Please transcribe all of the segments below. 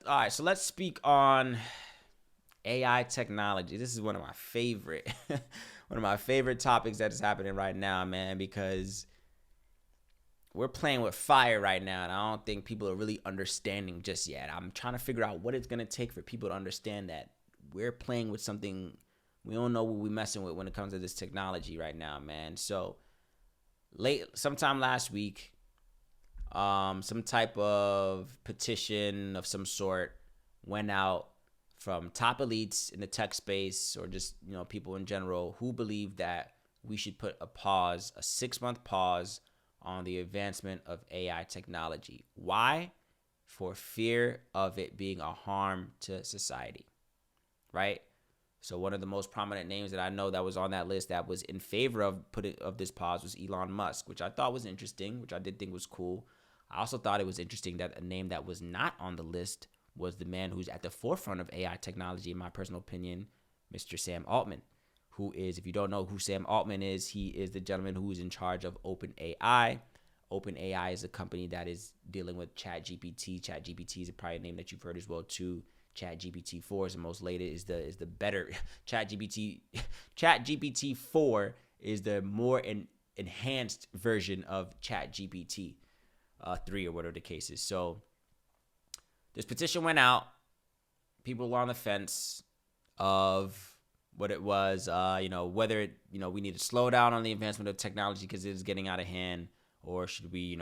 All right, so let's speak on AI technology. This is one of my favorite one of my favorite topics that is happening right now, man, because we're playing with fire right now, and I don't think people are really understanding just yet. I'm trying to figure out what it's gonna take for people to understand that we're playing with something we don't know what we're messing with when it comes to this technology right now, man. So sometime last week, some type of petition of some sort went out from top elites in the tech space, or just people in general, who believe that we should put a 6-month pause on the advancement of AI technology. Why? For fear of it being a harm to society, right? So one of the most prominent names that I know that was on that list that was in favor of this pause was Elon Musk, which I thought was interesting, which I did think was cool. I also thought it was interesting that a name that was not on the list was the man who's at the forefront of AI technology, in my personal opinion, Mr. Sam Altman, who is, if you don't know who Sam Altman is, he is the gentleman who is in charge of OpenAI. OpenAI is a company that is dealing with ChatGPT. ChatGPT is probably a name that you've heard as well too. ChatGPT 4 is the most latest, is the better ChatGPT 4 is the more enhanced version of ChatGPT 3 or whatever the case is. So this petition went out. People were on the fence of what it was, whether we need to slow down on the advancement of technology because it is getting out of hand, or should we,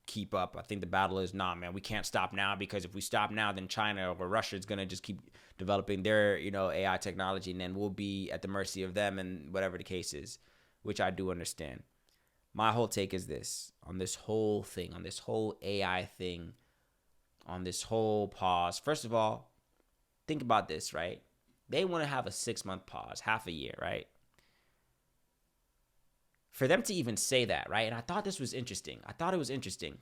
keep up. I think the battle is, nah, man, we can't stop now, because if we stop now, then China or Russia is going to just keep developing their, AI technology, and then we'll be at the mercy of them, and whatever the case is, which I do understand. My whole take is this, on this whole thing, on this whole AI thing, on this whole pause. First of all, think about this, right? They want to have a 6-month pause, half a year, right? For them to even say that, right? And I thought this was interesting. I thought it was interesting.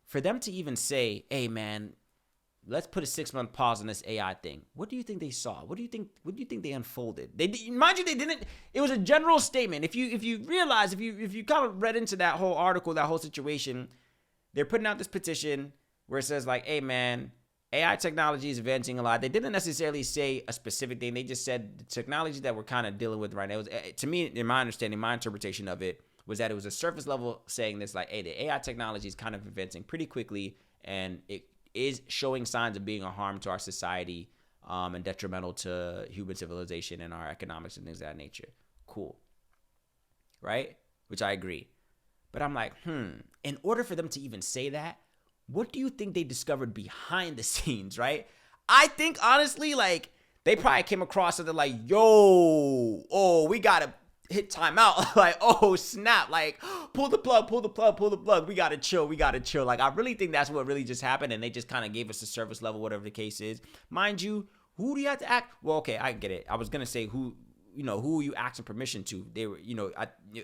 For them to even say, hey, man, let's put a 6-month pause on this AI thing. What do you think they saw? What do you think they unfolded? Mind you, they didn't. It was a general statement. If you realize, if you kind of read into that whole article, that whole situation, they're putting out this petition where it says like, hey, man, AI technology is advancing a lot. They didn't necessarily say a specific thing. They just said the technology that we're kind of dealing with right now. To me, in my understanding, my interpretation of it was that it was a surface level saying this, like, hey, the AI technology is kind of advancing pretty quickly, and it is showing signs of being a harm to our society, and detrimental to human civilization and our economics and things of that nature. Cool. Right? Which I agree. But I'm like, in order for them to even say that, what do you think they discovered behind the scenes, right? I think, honestly, like, they probably came across something like, we gotta hit timeout. Like, oh, snap. Like, pull the plug. We gotta chill. Like, I really think that's what really just happened, and they just kind of gave us a surface level, whatever the case is. Mind you, who do you have to act? Well, okay, I get it. I was gonna say who are you asking permission to? They were,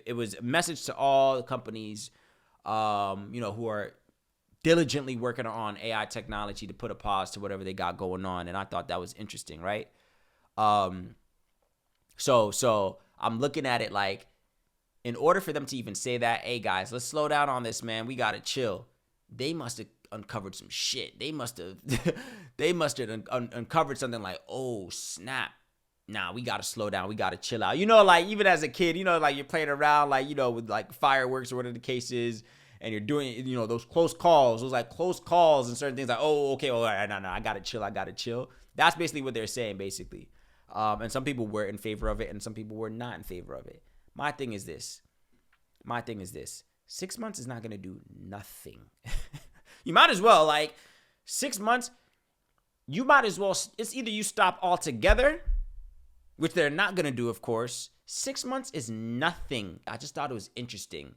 it was a message to all the companies, who are diligently working on AI technology to put a pause to whatever they got going on. And I thought that was interesting, right? So I'm looking at it like, in order for them to even say that, hey guys, let's slow down on this, man, we gotta chill, they must have uncovered some shit. They must have uncovered something like, oh snap, nah, we gotta slow down, we gotta chill out. Like, even as a kid, like, you're playing around, like, with like fireworks or whatever the case is, and you're doing, those close calls and certain things, like, oh, okay, well, all right, no, I gotta chill. That's basically what they're saying, basically. And some people were in favor of it, and some people were not in favor of it. My thing is this. 6 months is not gonna do nothing. You might as well, like, 6 months, you might as well, it's either you stop altogether, which they're not gonna do, of course. 6 months is nothing. I just thought it was interesting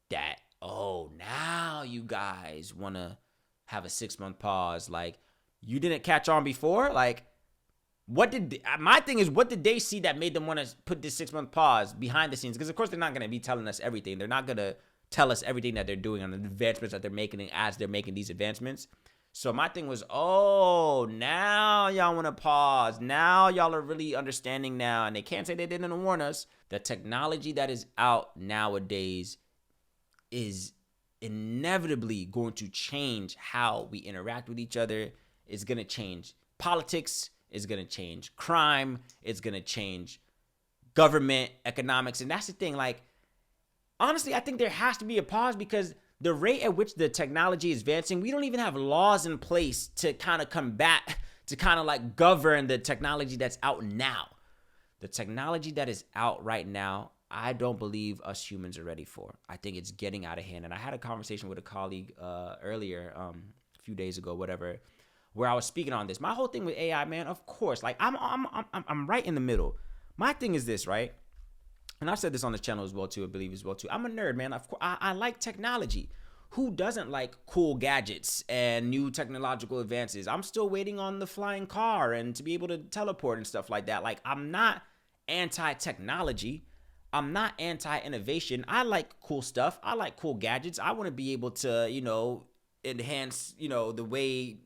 that, now you guys want to have a 6-month pause. Like, you didn't catch on before? Like, my thing is, what did they see that made them want to put this 6-month pause behind the scenes? Because, of course, they're not going to be telling us everything. They're not going to tell us everything that they're doing on the advancements that they're making as they're making these advancements. So my thing was, now y'all want to pause. Now y'all are really understanding now. And they can't say they didn't warn us. The technology that is out nowadays is inevitably going to change how we interact with each other. It's going to change politics. It's going to change crime. It's going to change government, economics. And that's the thing. Like, honestly, I think there has to be a pause because the rate at which the technology is advancing, we don't even have laws in place to kind of combat, to kind of like govern the technology that's out now. The technology that is out right now, I don't believe us humans are ready for. I think it's getting out of hand. And I had a conversation with a colleague earlier, a few days ago, whatever, where I was speaking on this. My whole thing with AI, man, of course, like I'm right in the middle. My thing is this, right? And I've said this on the channel as well too, I believe as well too. I'm a nerd, man. Of course, I like technology. Who doesn't like cool gadgets and new technological advances? I'm still waiting on the flying car and to be able to teleport and stuff like that. Like, I'm not anti-technology. I'm not anti-innovation. I like cool stuff. I like cool gadgets. I want to be able to, enhance, the way,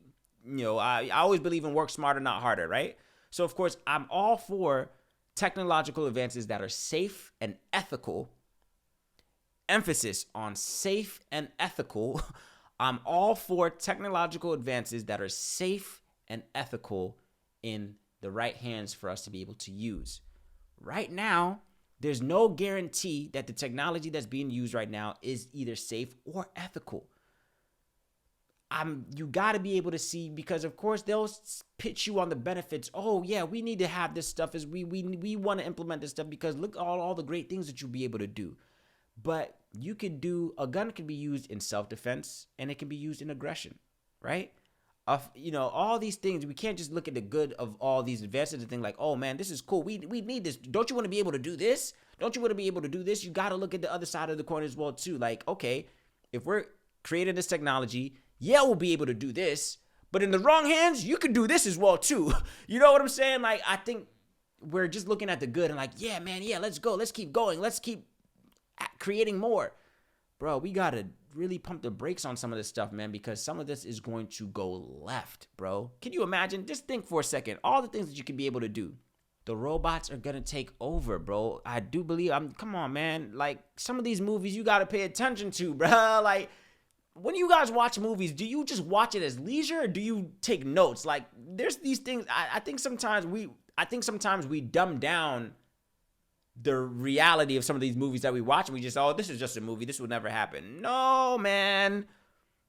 I always believe in work smarter, not harder, right? So, of course, I'm all for technological advances that are safe and ethical. Emphasis on safe and ethical. I'm all for technological advances that are safe and ethical in the right hands for us to be able to use. Right now, there's no guarantee that the technology that's being used right now is either safe or ethical. You got to be able to see, because of course they'll pitch you on the benefits. Oh yeah, we need to have this stuff as we want to implement this stuff because look at all the great things that you'll be able to do. But a gun can be used in self-defense and it can be used in aggression, right? All these things, we can't just look at the good of all these advances and think like, oh man, this is cool. We need this. Don't you want to be able to do this? Don't you want to be able to do this? You got to look at the other side of the coin as well too. Like, okay, if we're creating this technology, yeah, we'll be able to do this, but in the wrong hands, you could do this as well too. You know what I'm saying? Like, I think we're just looking at the good and like, yeah, man, yeah, let's go. Let's keep going. Let's keep creating more. Bro, we got to really pump the brakes on some of this stuff, man, because some of this is going to go left, bro. Can you imagine? Just think for a second. All the things that you could be able to do. The robots are going to take over, bro. I do believe, come on, man. Like, some of these movies you got to pay attention to, bro. Like, when you guys watch movies, do you just watch it as leisure or do you take notes? Like, there's these things. I think sometimes we dumb down the reality of some of these movies that we watch, and we just, oh, this is just a movie. This would never happen. No, man.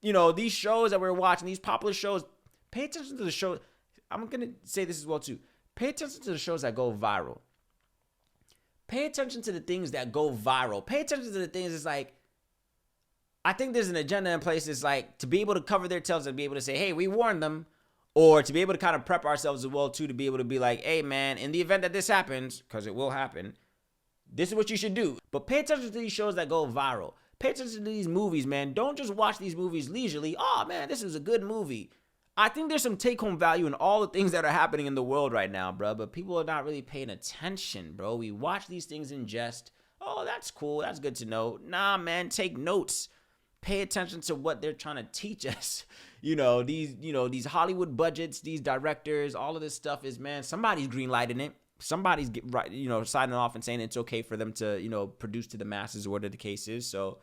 These shows that we're watching, these popular shows, pay attention to the shows. I'm going to say this as well, too. Pay attention to the shows that go viral. Pay attention to the things that go viral. Pay attention to the things that's like, I think there's an agenda in place. It's like to be able to cover their tails and be able to say, hey, we warned them. Or to be able to kind of prep ourselves as well, too, to be able to be like, hey, man, in the event that this happens, because it will happen, this is what you should do. But pay attention to these shows that go viral. Pay attention to these movies, man. Don't just watch these movies leisurely. Oh, man, this is a good movie. I think there's some take-home value in all the things that are happening in the world right now, bro. But people are not really paying attention, bro. We watch these things in jest. Oh, that's cool. That's good to know. Nah, man, take notes. Pay attention to what they're trying to teach us. These Hollywood budgets, these directors, all of this stuff is, man, somebody's greenlighting it. Somebody's signing off and saying it's okay for them to, produce to the masses or whatever the case is. So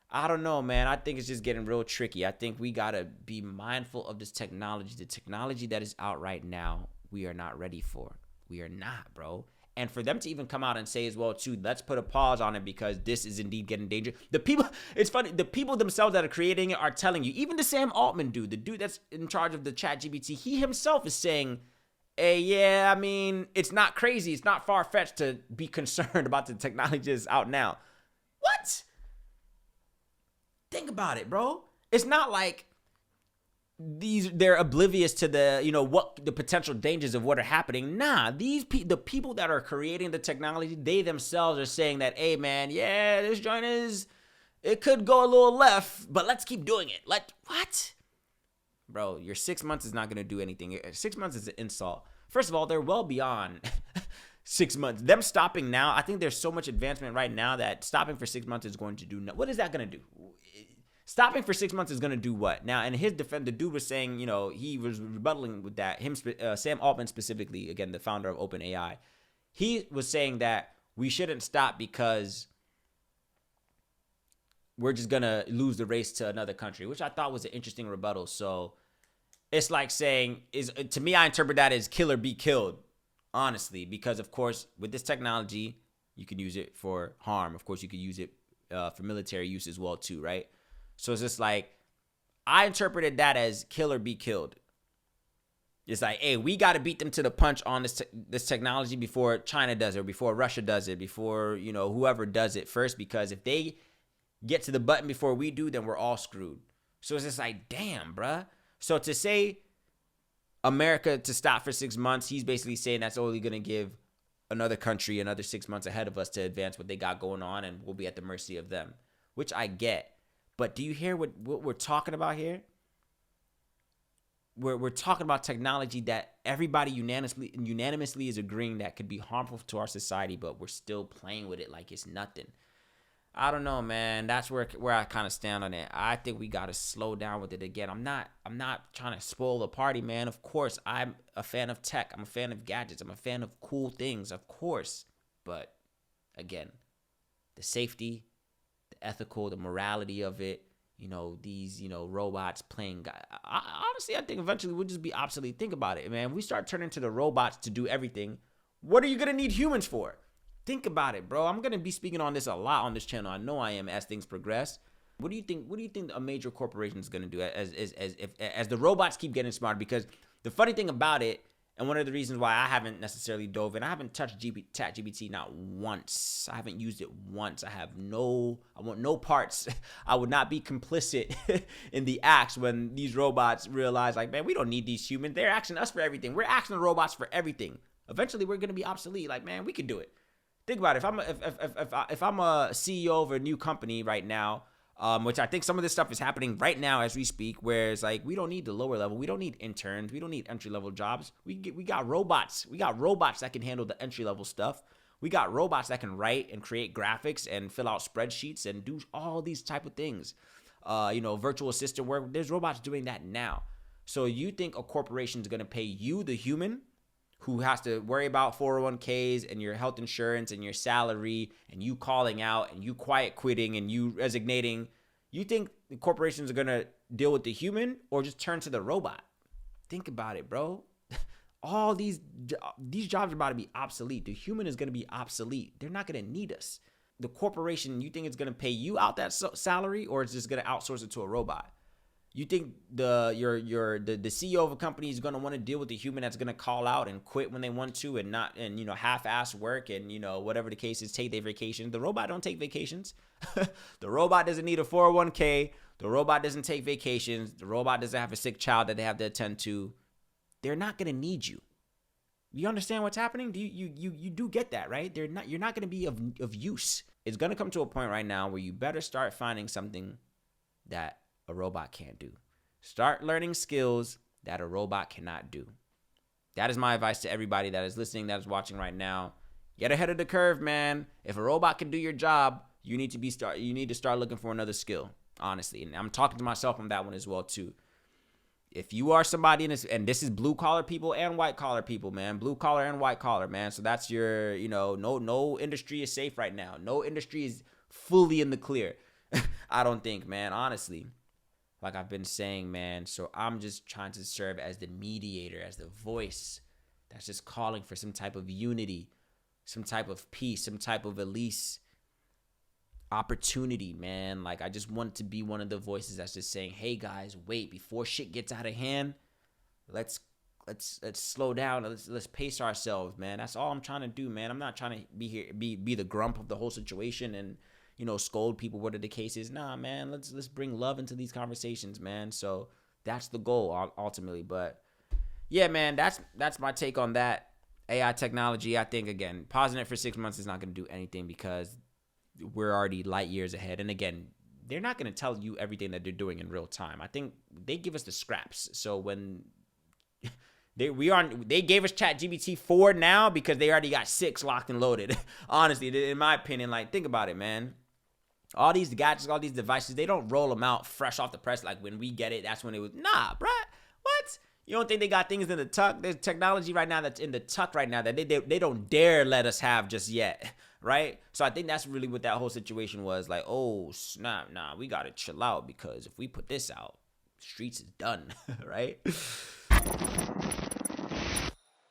I don't know, man. I think it's just getting real tricky. I think we got to be mindful of this technology. The technology that is out right now, we are not ready for. We are not, bro. And for them to even come out and say as well, too, let's put a pause on it because this is indeed getting dangerous. It's funny, the people themselves that are creating it are telling you, even the Sam Altman dude, the dude that's in charge of the ChatGPT, he himself is saying, hey, yeah, I mean, it's not crazy. It's not far-fetched to be concerned about the technology that's out now. What? Think about it, bro. It's not like they're oblivious to what the potential dangers of what are happening. Nah, the people that are creating the technology, they themselves are saying that, hey, man, yeah, this joint it could go a little left, but let's keep doing it. What? Bro, your 6 months is not going to do anything. 6 months is an insult. First of all, they're well beyond 6 months. Them stopping now, I think there's so much advancement right now that stopping for 6 months is going to do what is that going to do? Stopping for 6 months is going to do what? Now, in his defense, the dude was saying, he was rebuttaling with that. Sam Altman specifically, again, the founder of OpenAI, he was saying that we shouldn't stop because we're just gonna lose the race to another country, which I thought was an interesting rebuttal. So it's like saying, to me, I interpret that as kill or be killed, honestly, because of course with this technology you can use it for harm. Of course you could use it for military use as well too, right? So it's just like, I interpreted that as kill or be killed. It's like, hey, we got to beat them to the punch on this technology before China does it, or before Russia does it, before, whoever does it first, because if they get to the button before we do, then we're all screwed. So it's just like, damn, bruh. So to say America to stop for 6 months, he's basically saying that's only going to give another country another 6 months ahead of us to advance what they got going on, and we'll be at the mercy of them, which I get. But do you hear what we're talking about here? We're talking about technology that everybody unanimously is agreeing that could be harmful to our society, but we're still playing with it like it's nothing. I don't know, man. That's where I kind of stand on it. I think we got to slow down with it again. I'm not trying to spoil the party, man. Of course, I'm a fan of tech. I'm a fan of gadgets. I'm a fan of cool things, of course. But again, the safety, the ethical, the morality of it, these, robots playing. Honestly, I think eventually we'll just be obsolete. Think about it, man. We start turning to the robots to do everything. What are you going to need humans for? Think about it, bro. I'm going to be speaking on this a lot on this channel. I know I am, as things progress. What do you think a major corporation is going to do as the robots keep getting smarter? Because the funny thing about it, and one of the reasons why I haven't necessarily dove in, I haven't touched ChatGPT not once. I haven't used it once. I want no parts. I would not be complicit in the acts when these robots realize, like, man, we don't need these humans. They're asking us for everything. We're asking the robots for everything. Eventually, we're going to be obsolete. Like, man, we can do it. Think about it. If I'm a CEO of a new company right now, which I think some of this stuff is happening right now as we speak, where it's like, we don't need the lower level. We don't need interns. We don't need entry level jobs. We got robots. We got robots that can handle the entry level stuff. We got robots that can write and create graphics and fill out spreadsheets and do all these type of things. Virtual assistant work. There's robots doing that now. So you think a corporation is going to pay you, the human, who has to worry about 401ks and your health insurance and your salary and you calling out and you quiet quitting and you resignating? You think the corporations are going to deal with the human or just turn to the robot? Think about it, bro. All these jobs are about to be obsolete. The human is going to be obsolete. They're not going to need us. The corporation, you think it's going to pay you out that salary, or it's just going to outsource it to a robot? You think the CEO of a company is going to want to deal with the human that's going to call out and quit when they want to and half-ass work and whatever the case is, take their vacations? The robot don't take vacations. The robot doesn't need a 401k. The robot doesn't take vacations. The robot doesn't have a sick child that they have to attend to. They're not going to need you. You understand what's happening? You do get that, right? You're not going to be of use. It's going to come to a point right now where you better start finding something that a robot can't do. Start learning skills that a robot cannot do. That is my advice to everybody that is listening, that is watching right now. Get ahead of the curve, man. If a robot can do your job, you need to start looking for another skill, honestly. And I'm talking to myself on that one as well too. If you are somebody in this, and this is blue collar people and white collar people, man, blue collar and white collar, man. So that's your, no industry is safe right now. No industry is fully in the clear. I don't think, man, honestly. Like I've been saying, man, so I'm just trying to serve as the mediator, as the voice that's just calling for some type of unity, some type of peace, some type of at least opportunity, man. Like I just want to be one of the voices that's just saying, hey guys, wait, before shit gets out of hand, let's slow down. Let's pace ourselves, man. That's all I'm trying to do, man. I'm not trying to be the grump of the whole situation and scold people, whatever the case is. Nah, man, let's bring love into these conversations, man. So that's the goal ultimately. But yeah, man, that's my take on that. AI technology, I think, again, pausing it for 6 months is not going to do anything because we're already light years ahead. And again, they're not going to tell you everything that they're doing in real time. I think they give us the scraps. So when they gave us ChatGPT 4 now because they already got 6 locked and loaded. Honestly, in my opinion, like, think about it, man. All these gadgets, all these devices, they don't roll them out fresh off the press like when we get it. That's when it was, nah, bruh, what? You don't think they got things in the tuck? There's technology right now that's in the tuck right now that they don't dare let us have just yet, right? So I think that's really what that whole situation was. Like, oh snap, nah, we gotta chill out because if we put this out, streets is done, right?